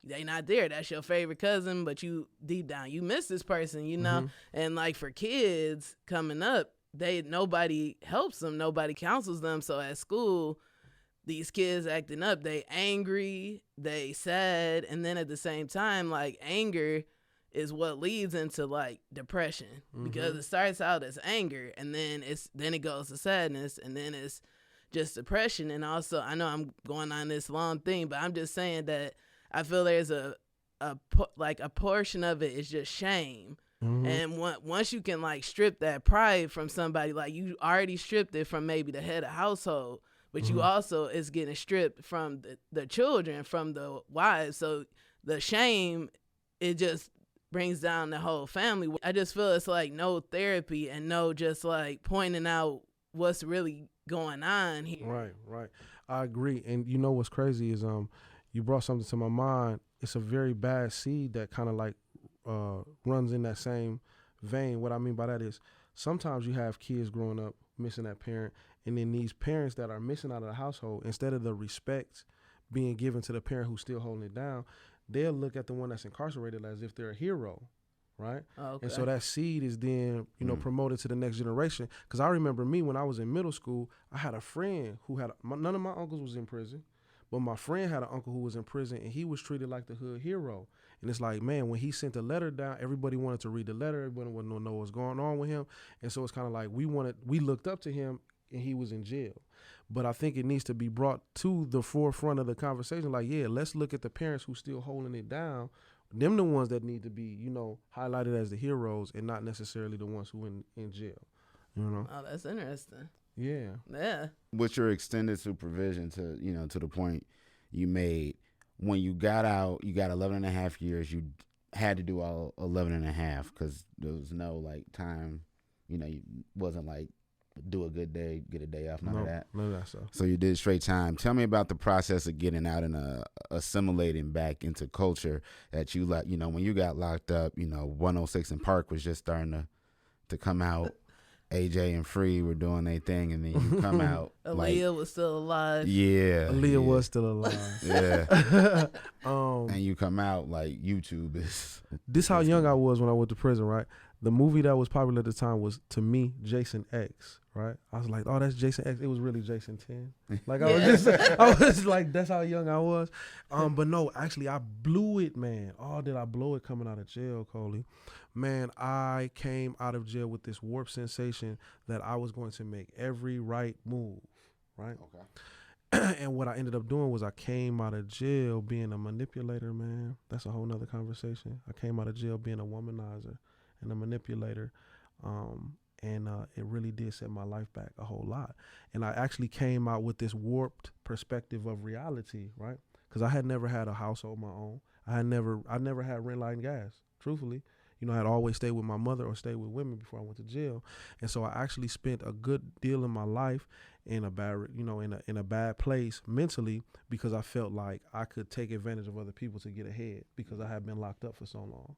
Speaker 2: they not there. That's your favorite cousin, but you deep down, you miss this person, you know? And like for kids coming up, nobody helps them, nobody counsels them. So at school, these kids acting up, they angry, they sad, and then at the same time, like anger is what leads into like depression, because it starts out as anger, and then it goes to sadness, and then it's just depression. And also, I know I'm going on this long thing, but I'm just saying that I feel there's a portion of it is just shame. And once you can like strip that pride from somebody, like you already stripped it from maybe the head of household, but you also is getting stripped from the children, from the wives. So the shame, it just brings down the whole family. I just feel it's like no therapy and no just like pointing out what's really going on here.
Speaker 3: Right. I agree. And you know what's crazy is you brought something to my mind. It's a very bad seed that kind of like runs in that same vein. What I mean by that is sometimes you have kids growing up missing that parent, and then these parents that are missing out of the household, instead of the respect being given to the parent who's still holding it down, they'll look at the one that's incarcerated as if they're a hero, right?
Speaker 2: Okay.
Speaker 3: And so that seed is then, promoted to the next generation. Because I remember me when I was in middle school, I had a friend who none of my uncles was in prison, but my friend had an uncle who was in prison, and he was treated like the hood hero. And it's like, man, when he sent the letter down, everybody wanted to read the letter. Everybody wanted to know what's going on with him. And so it's kind of like we looked up to him, and he was in jail. But I think it needs to be brought to the forefront of the conversation. Like, yeah, let's look at the parents who still holding it down. Them the ones that need to be, highlighted as the heroes, and not necessarily the ones who in jail,
Speaker 2: Oh, that's interesting.
Speaker 3: Yeah.
Speaker 1: With your extended supervision to the point you made, when you got out, you got 11 and a half years, you had to do all 11 and a half, because there was no like time, you wasn't like do a good day, get a day off, none of that.
Speaker 3: None of that stuff.
Speaker 1: So you did straight time. Tell me about the process of getting out and assimilating back into culture that you like, when you got locked up, 106 and Park was just starting to come out. AJ and Free were doing their thing, and then you come out.
Speaker 2: Aaliyah was still alive.
Speaker 1: Yeah.
Speaker 3: Aaliyah was still alive.
Speaker 1: Yeah. And you come out like YouTube is.
Speaker 3: This how young I was when I went to prison, right? The movie that was popular at the time was, to me, Jason X, right? I was like, oh, that's Jason X. It was really Jason 10. Like, I was like, that's how young I was. But no, actually, I blew it, man. Oh, did I blow it coming out of jail, Coley? Man, I came out of jail with this warped sensation that I was going to make every right move, right? Okay. And what I ended up doing was I came out of jail being a manipulator, man. That's a whole nother conversation. I came out of jail being a womanizer and a manipulator, and it really did set my life back a whole lot. And I actually came out with this warped perspective of reality, right? Because I had never had a household of my own. I never had rent, light, and gas, truthfully. I had always stayed with my mother or stayed with women before I went to jail. And so I actually spent a good deal of my life in a bad, in a bad place mentally, because I felt like I could take advantage of other people to get ahead, because I had been locked up for so long.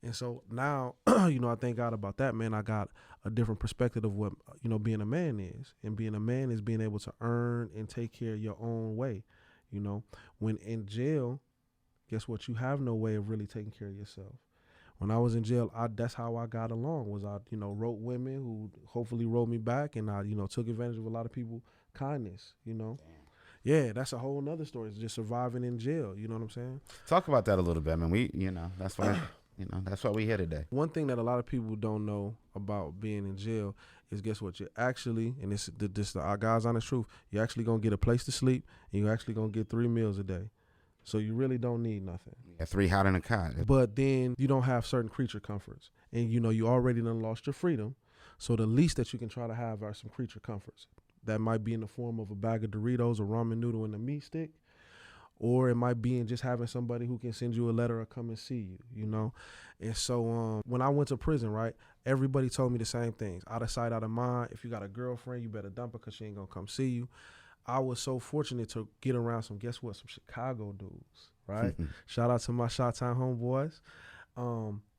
Speaker 3: And so now, I thank God about that, man. I got a different perspective of what, being a man is. And being a man is being able to earn and take care of your own way. When in jail, guess what? You have no way of really taking care of yourself. When I was in jail, that's how I got along, was I, wrote women who hopefully wrote me back, and I, took advantage of a lot of people's kindness,
Speaker 1: Damn.
Speaker 3: Yeah, that's a whole nother story. It's just surviving in jail. You know what I'm saying?
Speaker 1: Talk about that a little bit. I mean, that's why, that's why we here today.
Speaker 3: One thing that a lot of people don't know about being in jail is, guess what? You're actually, and this our God's honest truth, you're actually going to get a place to sleep, and you're actually going to get 3 meals a day. So you really don't need nothing.
Speaker 1: Yeah, 3 hot in a cot.
Speaker 3: But then you don't have certain creature comforts. And, you already done lost your freedom. So the least that you can try to have are some creature comforts. That might be in the form of a bag of Doritos, a ramen noodle, and a meat stick. Or it might be in just having somebody who can send you a letter or come and see you, And so when I went to prison, right, everybody told me the same things. Out of sight, out of mind. If you got a girlfriend, you better dump her because she ain't going to come see you. I was so fortunate to get around some Chicago dudes, right? Shout out to my Chi-Town homeboys.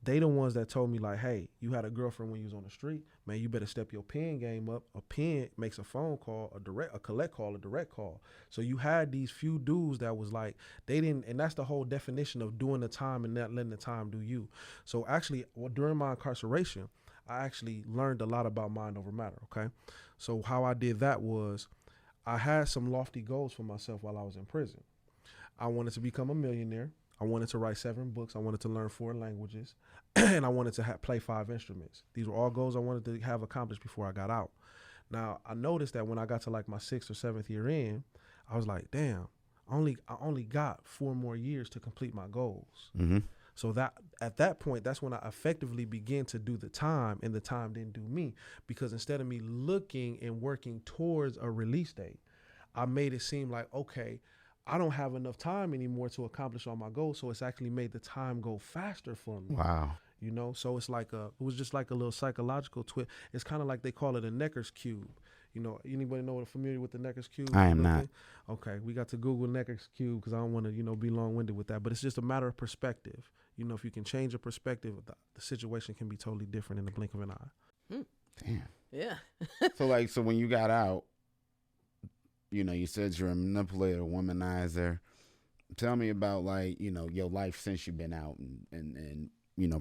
Speaker 3: They the ones that told me, like, hey, you had a girlfriend when you was on the street, man, you better step your pen game up. A pen makes a phone call, a collect call, a direct call. So you had these few dudes that was like, they didn't, and that's the whole definition of doing the time and not letting the time do you. So actually, during my incarceration, I actually learned a lot about mind over matter, okay? So how I did that was, I had some lofty goals for myself while I was in prison. I wanted to become a millionaire. I wanted to write 7 books. I wanted to learn 4 languages. And I wanted to play 5 instruments. These were all goals I wanted to have accomplished before I got out. Now, I noticed that when I got to like my 6th or 7th year in, I was like, damn, I only got 4 more years to complete my goals.
Speaker 1: Mm-hmm.
Speaker 3: So that at that point, that's when I effectively began to do the time, and the time didn't do me, because instead of me looking and working towards a release date, I made it seem like, okay, I don't have enough time anymore to accomplish all my goals. So it's actually made the time go faster for me.
Speaker 1: Wow.
Speaker 3: So it's like it was just like a little psychological twist. It's kind of like they call it a Necker's cube. Anybody familiar with the Necker's cube?
Speaker 1: I am not.
Speaker 3: Okay, we got to Google Necker's cube because I don't want to, be long-winded with that. But it's just a matter of perspective. If you can change your perspective, the situation can be totally different in the blink of an eye.
Speaker 1: Damn.
Speaker 2: Yeah.
Speaker 1: So when you got out, you said you're a manipulator, womanizer. Tell me about your life since you've been out and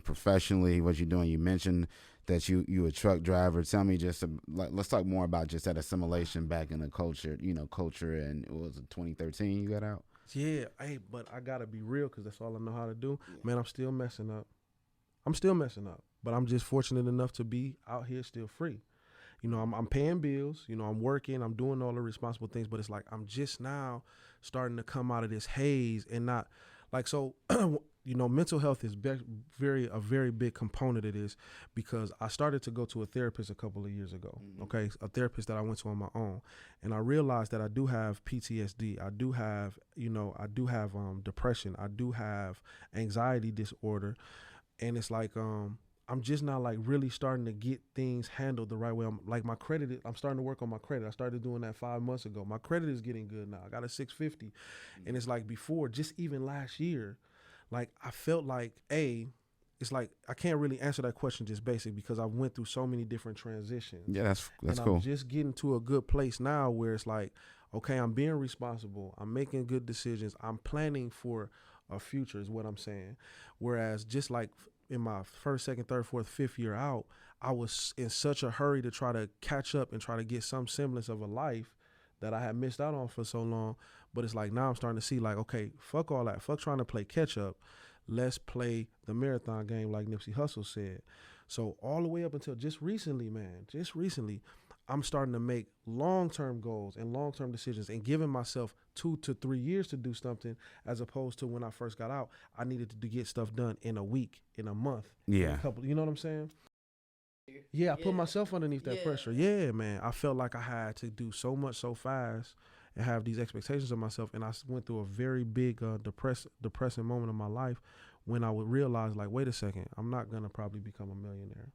Speaker 1: professionally, what you're doing. You mentioned that you a truck driver. Tell me let's talk more about just that assimilation back in the culture, and it was 2013 you got out?
Speaker 3: Yeah, but I got to be real because that's all I know how to do. Yeah. Man, I'm still messing up, but I'm just fortunate enough to be out here still free. I'm paying bills, I'm working, I'm doing all the responsible things, but it's like I'm just now starting to come out of this haze and not like, so, mental health is a very big component of this, because I started to go to a therapist a couple of years ago, okay, a therapist that I went to on my own, and I realized that I do have PTSD, I do have depression, I do have anxiety disorder, and it's like, I'm just not like really starting to get things handled the right way. I'm starting to work on my credit. I started doing that 5 months ago. My credit is getting good now. I got a 650. And it's like before, just even last year, like I felt like, it's like I can't really answer that question just basic because I went through so many different transitions.
Speaker 1: Yeah, that's
Speaker 3: and
Speaker 1: cool.
Speaker 3: I'm just getting to a good place now where it's like, okay, I'm being responsible. I'm making good decisions. I'm planning for a future is what I'm saying. Whereas just like in my 1st, 2nd, 3rd, 4th, 5th year out, I was in such a hurry to try to catch up and try to get some semblance of a life that I had missed out on for so long. But it's like now I'm starting to see like, okay, fuck all that. Fuck trying to play catch up. Let's play the marathon game like Nipsey Hussle said. So all the way up until just recently, I'm starting to make long-term goals and long-term decisions and giving myself 2 to 3 years to do something, as opposed to when I first got out, I needed to get stuff done in a week, in a month, in a couple, you know what I'm saying? Yeah, I put myself underneath that pressure. Yeah, man. I felt like I had to do so much so fast and have these expectations of myself. And I went through a very big depressing moment in my life when I would realize, like, wait a second, I'm not going to probably become a millionaire.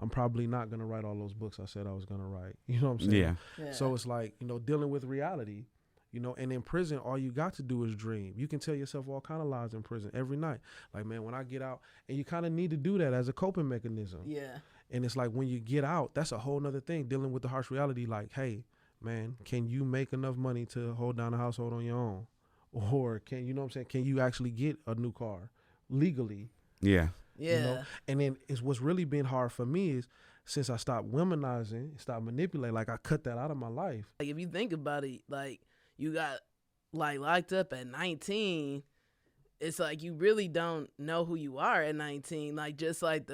Speaker 3: I'm probably not going to write all those books I said I was going to write. You know what I'm saying?
Speaker 1: Yeah.
Speaker 3: So it's like, dealing with reality, and in prison, all you got to do is dream. You can tell yourself all kind of lies in prison every night. Like, man, when I get out, and you kind of need to do that as a coping mechanism.
Speaker 2: Yeah.
Speaker 3: And it's like when you get out, that's a whole nother thing, dealing with the harsh reality. Like, hey, man, can you make enough money to hold down a household on your own? Or can you actually get a new car legally?
Speaker 1: Yeah.
Speaker 2: Yeah.
Speaker 3: And then what's really been hard for me is since I stopped womanizing, stopped manipulating, like I cut that out of my life.
Speaker 2: Like if you think about it, like you got like locked up at 19, it's like you really don't know who you are at 19. Like just like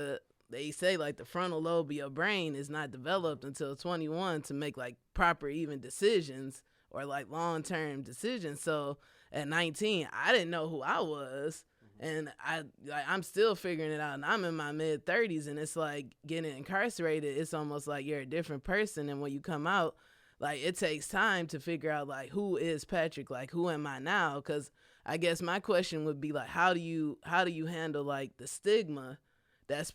Speaker 2: they say like the frontal lobe of your brain is not developed until 21 to make like proper even decisions or like long-term decisions. So at 19, I didn't know who I was. And I'm still figuring it out, and I'm in my mid 30s, and it's like getting incarcerated. It's almost like you're a different person, and when you come out, like it takes time to figure out like who is Patrick, like who am I now? Because I guess my question would be like, how do you handle like the stigma that's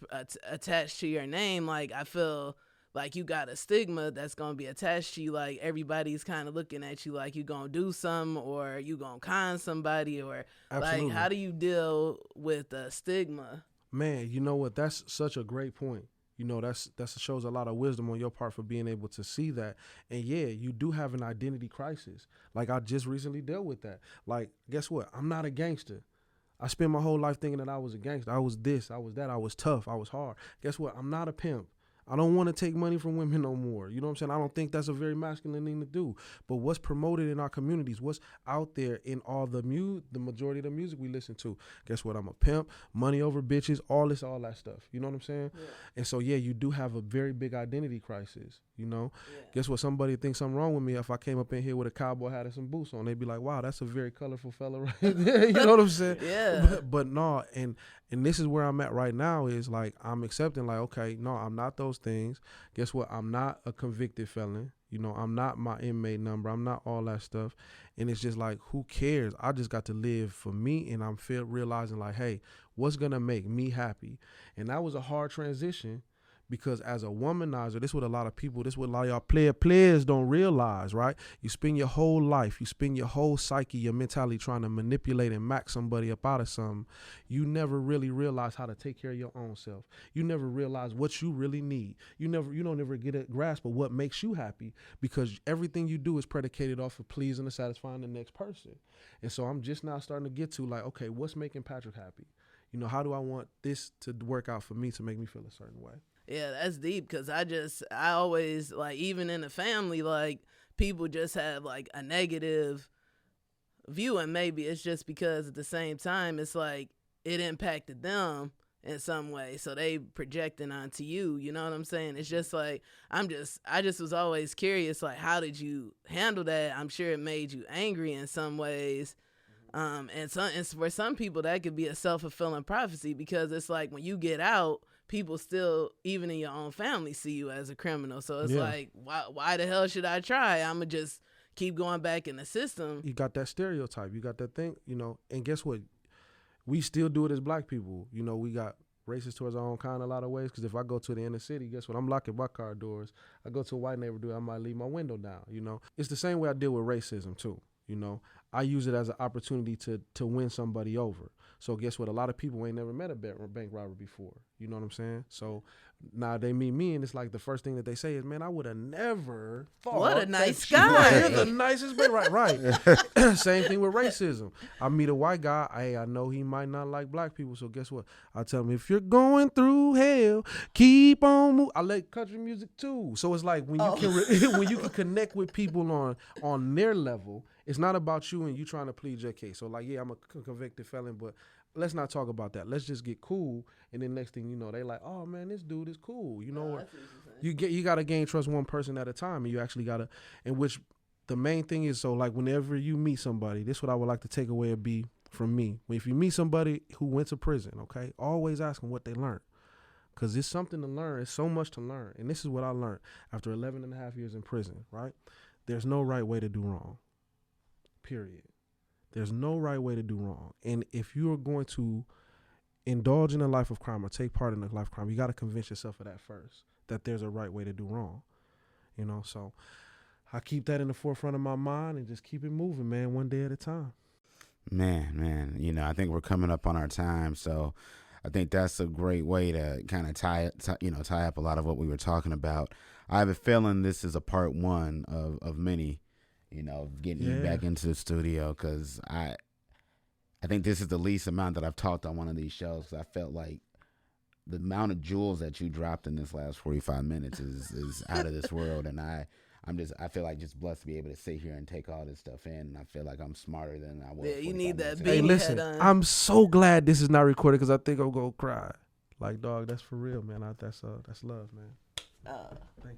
Speaker 2: attached to your name? Like I feel like you got a stigma that's gonna be attached to you. Like everybody's kind of looking at you like you gonna do something or you gonna con somebody or
Speaker 3: Absolutely.
Speaker 2: like how do you deal with the stigma?
Speaker 3: Man, you know what? That's such a great point. You know, that shows a lot of wisdom on your part for being able to see that. And yeah, you do have an identity crisis. Like I just recently dealt with that. Like, guess what? I'm not a gangster. I spent my whole life thinking that I was a gangster. I was this, I was that, I was tough, I was hard. Guess what? I'm not a pimp. I don't want to take money from women no more. You know what I'm saying? I don't think that's a very masculine thing to do. But what's promoted in our communities, what's out there in all the majority of the music we listen to, guess what? I'm a pimp, money over bitches, all that stuff. You know what I'm saying? Yeah. And so, yeah, you do have a very big identity crisis, you know? Yeah. Guess what? Somebody thinks something wrong with me if I came up in here with a cowboy hat and some boots on. They'd be like, wow, that's a very colorful fella right there. You know what I'm saying?
Speaker 2: Yeah.
Speaker 3: But no, and this is where I'm at right now is like I'm accepting like, okay, no, I'm not those things. Guess what? I'm not a convicted felon. You know, I'm not my inmate number. I'm not all that stuff. And it's just like, who cares? I just got to live for me, and I'm realizing like, hey, what's going to make me happy? And that was a hard transition because as a womanizer, this is what a lot of y'all players don't realize, right? You spend your whole life, you spend your whole psyche, your mentality trying to manipulate and max somebody up out of something. You never really realize how to take care of your own self. You never realize what you really need. You don't ever get a grasp of what makes you happy because everything you do is predicated off of pleasing and satisfying the next person. And so I'm just now starting to get to like, okay, what's making Patrick happy? You know, how do I want this to work out for me to make me feel a certain way?
Speaker 2: Yeah, that's deep because I always, like, even in the family, like, people just have, like, a negative view, and maybe it's just because at the same time, it's like it impacted them in some way, so they projecting onto you, you know what I'm saying? It's just like, I just was always curious, like, how did you handle that? I'm sure it made you angry in some ways. And for some people, that could be a self-fulfilling prophecy because it's like when you get out, people still, even in your own family, see you as a criminal. So it's like, why the hell should I try? I'm going to just keep going back in the system.
Speaker 3: You got that stereotype. You got that thing, you know, and guess what? We still do it as black people. You know, we got racist towards our own kind in a lot of ways because if I go to the inner city, guess what? I'm locking my car doors. I go to a white neighborhood, I might leave my window down, you know. It's the same way I deal with racism too, you know. I use it as an opportunity to win somebody over. So guess what? A lot of people ain't never met a bank robber before. You know what I'm saying? So now they meet me, and it's like the first thing that they say is, "Man, I would have never thought."
Speaker 2: What a nice guy!
Speaker 3: You're the nicest man, right? Same thing with racism. I meet a white guy. Hey, I know he might not like black people, so guess what? I tell him, if you're going through hell, keep on moving. I like country music too. So it's like when you can when you can connect with people on their level. It's not about you and you trying to plead your case. So like, yeah, I'm a convicted felon, but let's not talk about that. Let's just get cool. And then next thing you know, they like, oh man, this dude is cool. You know, you got to gain trust one person at a time, and you actually got to, and which the main thing is, so like whenever you meet somebody, this is what I would like to take away and be from me. If you meet somebody who went to prison, okay, always ask them what they learned. Because it's something to learn. It's so much to learn. And this is what I learned after 11 and a half years in prison, right? There's no right way to do wrong. Period. There's no right way to do wrong. And if you are going to indulge in a life of crime or take part in a life of crime, you got to convince yourself of that first, that there's a right way to do wrong. You know, so I keep that in the forefront of my mind and just keep it moving, man, one day at a time.
Speaker 1: Man, you know, I think we're coming up on our time, so I think that's a great way to kind of tie up a lot of what we were talking about. I have a feeling this is a part one of many, you know, getting you back into the studio, because I think this is the least amount that I've talked on one of these shows. I felt like the amount of jewels that you dropped in this last 45 minutes is out of this world, and I feel like just blessed to be able to sit here and take all this stuff in, and I feel like I'm smarter than I was.
Speaker 2: Yeah, you need that
Speaker 1: beanie
Speaker 3: Hey,
Speaker 2: beanie
Speaker 3: listen,
Speaker 2: head on.
Speaker 3: I'm so glad this is not recorded because I think I'm gonna cry. Like, dog, that's for real, man. That's love, man. Thank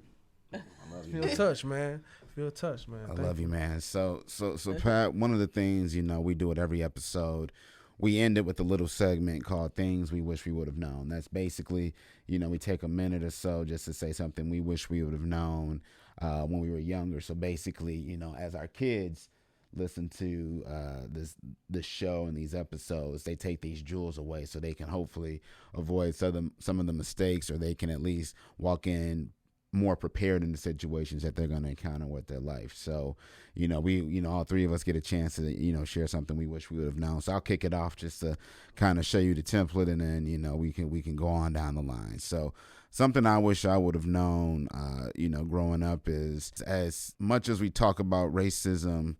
Speaker 3: you.
Speaker 1: I love you,
Speaker 3: Feel
Speaker 1: man.
Speaker 3: touched, man. Feel touched, man.
Speaker 1: I
Speaker 3: Thank
Speaker 1: love you, man. So Pat, one of the things, we do at every episode, we end it with a little segment called Things We Wish We Would Have Known. That's basically, we take a minute or so just to say something we wish we would have known when we were younger. So basically, as our kids listen to this show and these episodes, they take these jewels away so they can hopefully avoid some of the mistakes, or they can at least walk in more prepared in the situations that they're going to encounter with their life. So, we, all three of us get a chance to, share something we wish we would have known. So I'll kick it off just to kind of show you the template, and then, we can go on down the line. So something I wish I would have known, growing up is, as much as we talk about racism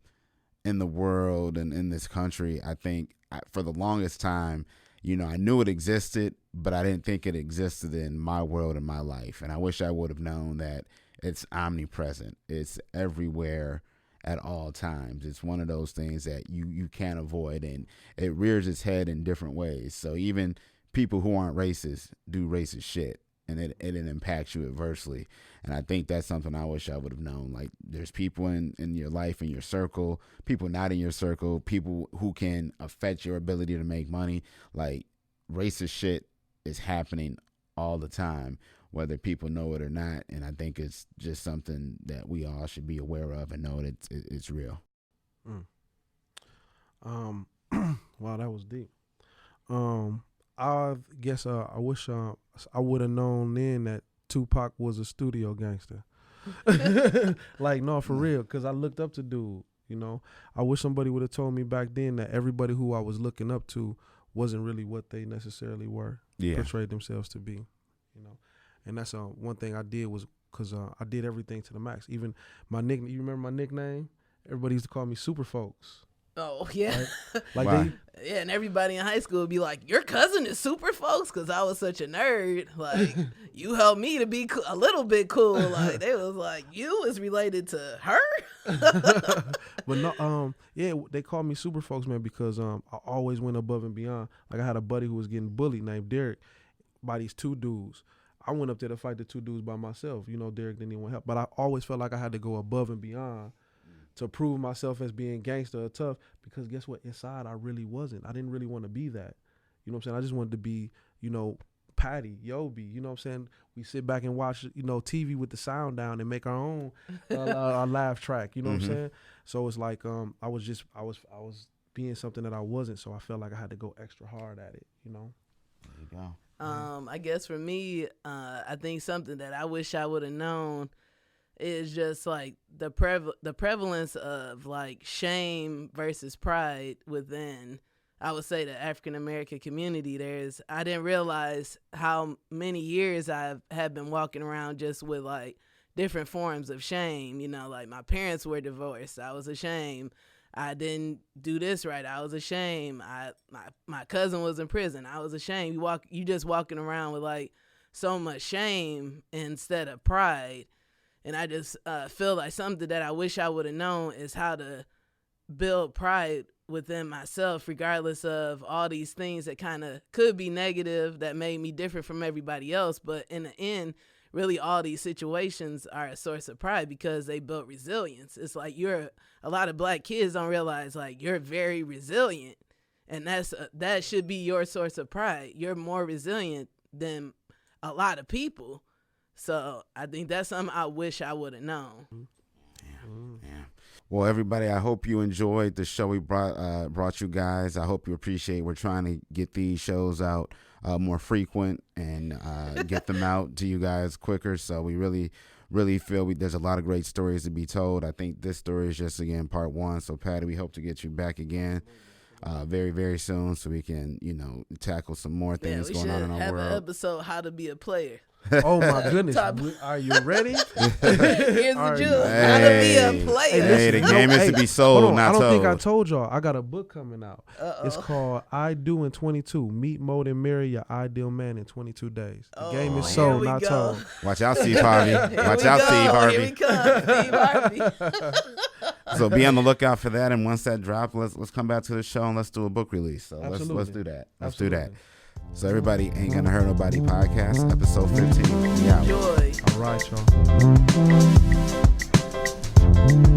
Speaker 1: in the world and in this country, I think for the longest time, I knew it existed, but I didn't think it existed in my world and my life. And I wish I would have known that it's omnipresent. It's everywhere at all times. It's one of those things that you can't avoid, and it rears its head in different ways. So even people who aren't racist do racist shit, and it impacts you adversely. And I think that's something I wish I would have known. Like, there's people in your life, in your circle, people not in your circle, people who can affect your ability to make money. Like, racist shit is happening all the time, whether people know it or not. And I think it's just something that we all should be aware of and know that it's real.
Speaker 3: Wow, that was deep. I guess I wish I would have known then that Tupac was a studio gangster. Like, no, for real, because I looked up to dude. I wish somebody would have told me back then that everybody who I was looking up to wasn't really what they necessarily were, portrayed themselves to be. And that's one thing I did was because I did everything to the max. Even my nickname. You remember my nickname? Everybody used to call me Super Folks.
Speaker 2: Oh, yeah.
Speaker 3: Like
Speaker 1: Wow.
Speaker 2: Yeah, and everybody in high school would be like, your cousin is Super Folks, because I was such a nerd. Like, you helped me to be a little bit cool. Like, they was like, you is related to her?
Speaker 3: But no, they called me Super Folks, man, because I always went above and beyond. Like, I had a buddy who was getting bullied named Derek by these two dudes. I went up there to fight the two dudes by myself. Derek didn't even want help. But I always felt like I had to go above and beyond to prove myself as being gangster or tough, because guess what? Inside, I really wasn't. I didn't really want to be that. You know what I'm saying? I just wanted to be, Patty, Yobi. You know what I'm saying? We sit back and watch, TV with the sound down and make our own laugh track. You know what I'm saying? So it's like I was being something that I wasn't. So I felt like I had to go extra hard at it.
Speaker 1: There you go.
Speaker 2: I guess for me, I think something that I wish I would have known is just like the prevalence of like shame versus pride within, I would say, the African American community. I didn't realize how many years I have been walking around just with like different forms of shame. Like, my parents were divorced, I was ashamed. I didn't do this right, I was ashamed. My cousin was in prison, I was ashamed. You just walking around with like so much shame instead of pride. And I just feel like something that I wish I would have known is how to build pride within myself, regardless of all these things that kind of could be negative that made me different from everybody else. But in the end, really all these situations are a source of pride because they built resilience. It's like a lot of black kids don't realize, like, you're very resilient, and that should be your source of pride. You're more resilient than a lot of people. So I think that's something I wish I would have known.
Speaker 1: Yeah. Well, everybody, I hope you enjoyed the show we brought you guys. I hope you appreciate. We're trying to get these shows out more frequent and get them out to you guys quicker. So we really feel there's a lot of great stories to be told. I think this story is just, again, part one. So, Patty, we hope to get you back again very, very soon so we can, tackle some more things going on in our world.
Speaker 2: We should have an episode, How to Be a Player.
Speaker 3: Oh my goodness! Are you ready?
Speaker 2: Here's the juice. Gotta be a player.
Speaker 1: Hey, the game is to be sold, not
Speaker 3: I don't
Speaker 1: told.
Speaker 3: think I told y'all. I got a book coming out. It's called I Do in 22. Meet, mold, and marry your ideal man in 22 days. The game is sold, not told.
Speaker 1: Watch out, Steve Harvey. Watch out, Steve Harvey.
Speaker 2: Here we come, Steve Harvey.
Speaker 1: So be on the lookout for that. And once that drops, let's come back to the show and let's do a book release. So let's do that. Let's do that. So everybody, Ain't Gonna Hurt Nobody podcast, episode 15. We out.
Speaker 2: Enjoy.
Speaker 3: All right, y'all.